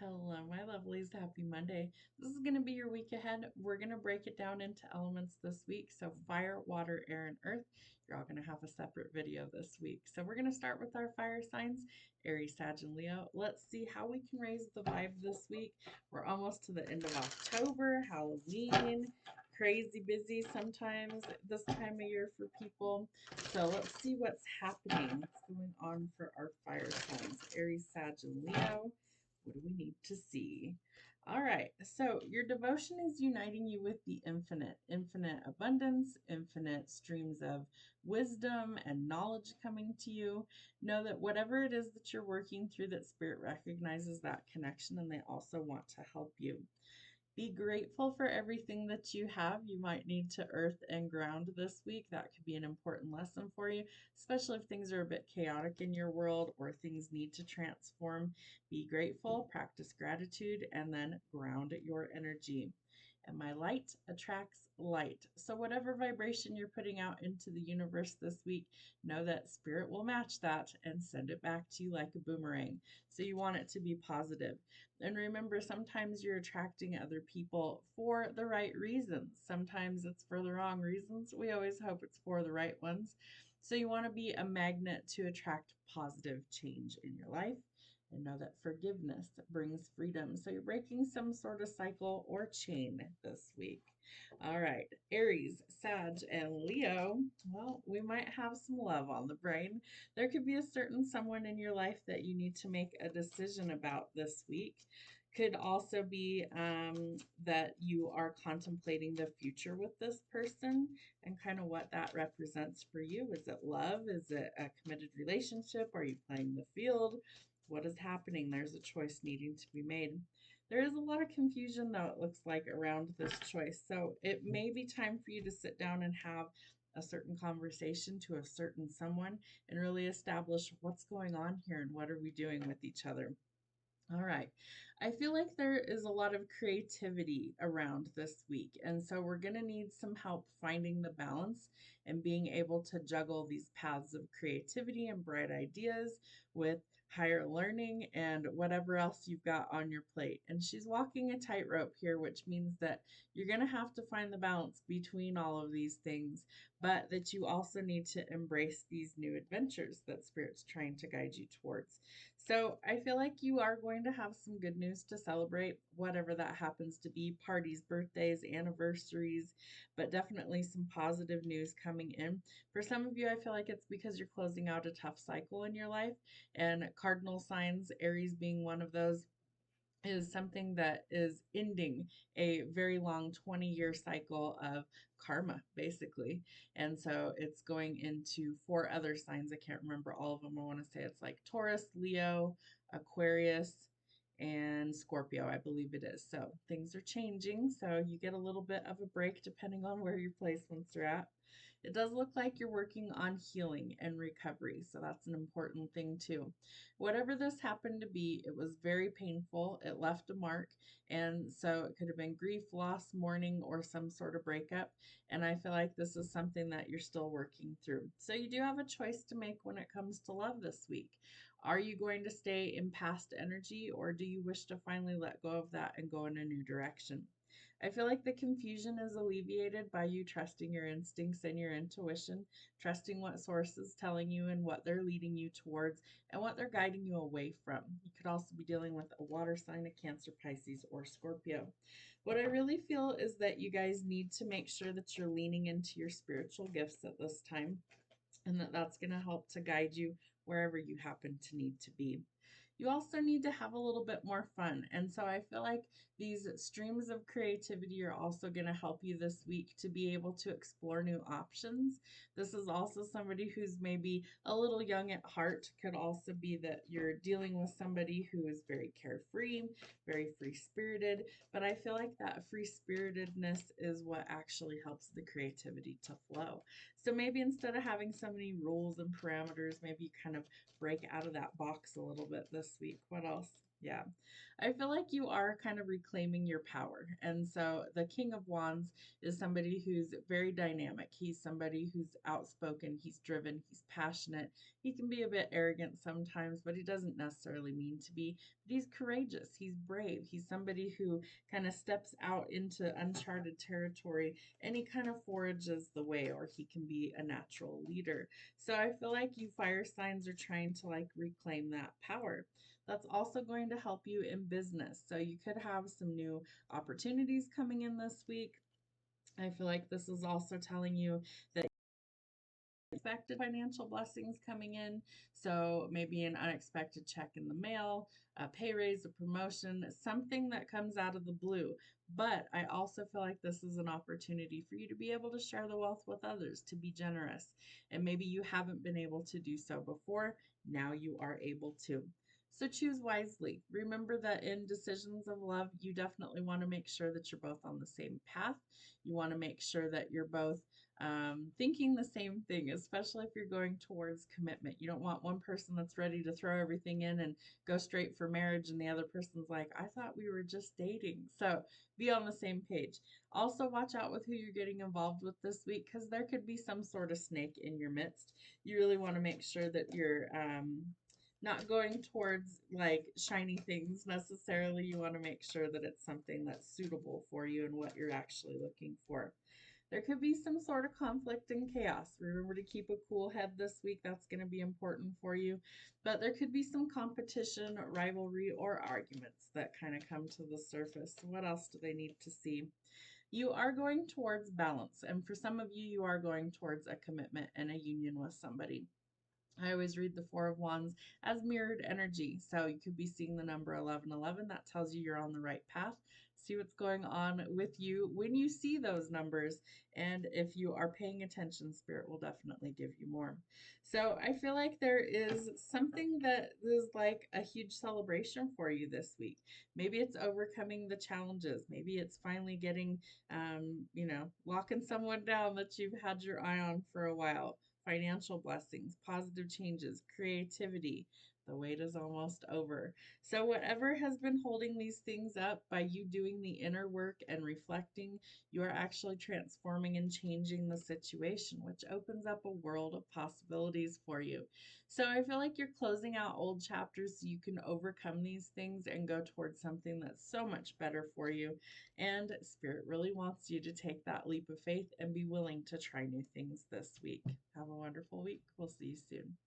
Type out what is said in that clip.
Hello, my lovelies. Happy Monday. This is going to be your week ahead. We're going to break it down into elements this week. So, fire, water, air, and earth. You're all going to have a separate video this week. So, we're going to start with our fire signs Aries, Sag, and Leo. Let's see how we can raise the vibe this week. We're almost to the end of October, Halloween, crazy busy sometimes this time of year for people. So, let's see what's happening, what's going on for our fire signs Aries, Sag, and Leo. What do we need to see? All right, so your devotion is uniting you with the infinite, infinite abundance, infinite streams of wisdom and knowledge coming to you. Know that whatever it is that you're working through, that spirit recognizes that connection and they also want to help you. Be grateful for everything that you have. You might need to earth and ground this week. That could be an important lesson for you, especially if things are a bit chaotic in your world or things need to transform. Be grateful, practice gratitude, and then ground your energy. And my light attracts light. So, whatever vibration you're putting out into the universe this week, know that spirit will match that and send it back to you like a boomerang. So, you want it to be positive. And remember, sometimes you're attracting other people for the right reasons. Sometimes it's for the wrong reasons. We always hope it's for the right ones. So you want to be a magnet to attract positive change in your life and know that forgiveness brings freedom. So you're breaking some sort of cycle or chain this week. All right, Aries, Sag, and Leo. Well, we might have some love on the brain. There could be a certain someone in your life that you need to make a decision about this week. Could also be that you are contemplating the future with this person and kind of what that represents for you. Is it love? Is it a committed relationship? Are you playing the field? What is happening? There's a choice needing to be made. There is a lot of confusion, though, it looks like, around this choice. So it may be time for you to sit down and have a certain conversation to a certain someone and really establish what's going on here and what are we doing with each other. All right. I feel like there is a lot of creativity around this week. And so we're going to need some help finding the balance and being able to juggle these paths of creativity and bright ideas with higher learning and whatever else you've got on your plate. And she's walking a tightrope here, which means that you're going to have to find the balance between all of these things, but that you also need to embrace these new adventures that Spirit's trying to guide you towards. So I feel like you are going to have some good news to celebrate, whatever that happens to be parties, birthdays, anniversaries, but definitely some positive news coming in. For some of you, I feel like it's because you're closing out a tough cycle in your life, and cardinal signs, Aries being one of those, is something that is ending a very long 20-year cycle of karma, basically. And so it's going into four other signs. I can't remember all of them. I want to say it's like Taurus, Leo, Aquarius, and Scorpio, I believe it is. So things are changing. So you get a little bit of a break depending on where your placements are at. It does look like you're working on healing and recovery. So that's an important thing too. Whatever this happened to be, it was very painful. It left a mark. And so it could have been grief, loss, mourning, or some sort of breakup. And I feel like this is something that you're still working through. So you do have a choice to make when it comes to love this week. Are you going to stay in past energy, or do you wish to finally let go of that and go in a new direction? I feel like the confusion is alleviated by you trusting your instincts and your intuition, trusting what source is telling you and what they're leading you towards and what they're guiding you away from. You could also be dealing with a water sign, a Cancer, Pisces, or Scorpio. What I really feel is that you guys need to make sure that you're leaning into your spiritual gifts at this time and that's going to help to guide you wherever you happen to need to be. You also need to have a little bit more fun. And so I feel like these streams of creativity are also going to help you this week to be able to explore new options. This is also somebody who's maybe a little young at heart. Could also be that you're dealing with somebody who is very carefree, very free spirited. But I feel like that free spiritedness is what actually helps the creativity to flow. So maybe instead of having so many rules and parameters, maybe you kind of break out of that box a little bit this week. What else? Yeah. I feel like you are kind of reclaiming your power. And so the King of Wands is somebody who's very dynamic. He's somebody who's outspoken, he's driven, he's passionate. He can be a bit arrogant sometimes, but he doesn't necessarily mean to be. But he's courageous, he's brave. He's somebody who kind of steps out into uncharted territory and he kind of forages the way, or he can be a natural leader. So I feel like you fire signs are trying to like reclaim that power. That's also going to help you in business. So you could have some new opportunities coming in this week. I feel like this is also telling you that unexpected financial blessings coming in. So maybe an unexpected check in the mail, a pay raise, a promotion, something that comes out of the blue. But I also feel like this is an opportunity for you to be able to share the wealth with others, to be generous. And maybe you haven't been able to do so before. Now you are able to. So choose wisely. Remember that in decisions of love, you definitely want to make sure that you're both on the same path. You want to make sure that you're both thinking the same thing, especially if you're going towards commitment. You don't want one person that's ready to throw everything in and go straight for marriage, and the other person's like, I thought we were just dating. So be on the same page. Also, watch out with who you're getting involved with this week because there could be some sort of snake in your midst. You really want to make sure that you're not going towards like shiny things necessarily. You want to make sure that it's something that's suitable for you and what you're actually looking for. There could be some sort of conflict and chaos. Remember to keep a cool head this week. That's going to be important for you. But there could be some competition, rivalry, or arguments that kind of come to the surface. What else do they need to see? You are going towards balance. And for some of you, you are going towards a commitment and a union with somebody. I always read the Four of Wands as mirrored energy. So you could be seeing the number 1111. That tells you you're on the right path. See what's going on with you when you see those numbers. And if you are paying attention, Spirit will definitely give you more. So I feel like there is something that is like a huge celebration for you this week. Maybe it's overcoming the challenges. Maybe it's finally getting, locking someone down that you've had your eye on for a while. Financial blessings, positive changes, creativity. The wait is almost over. So, whatever has been holding these things up, by you doing the inner work and reflecting, you are actually transforming and changing the situation, which opens up a world of possibilities for you. So, I feel like you're closing out old chapters so you can overcome these things and go towards something that's so much better for you. And Spirit really wants you to take that leap of faith and be willing to try new things this week. Have a wonderful week. We'll see you soon.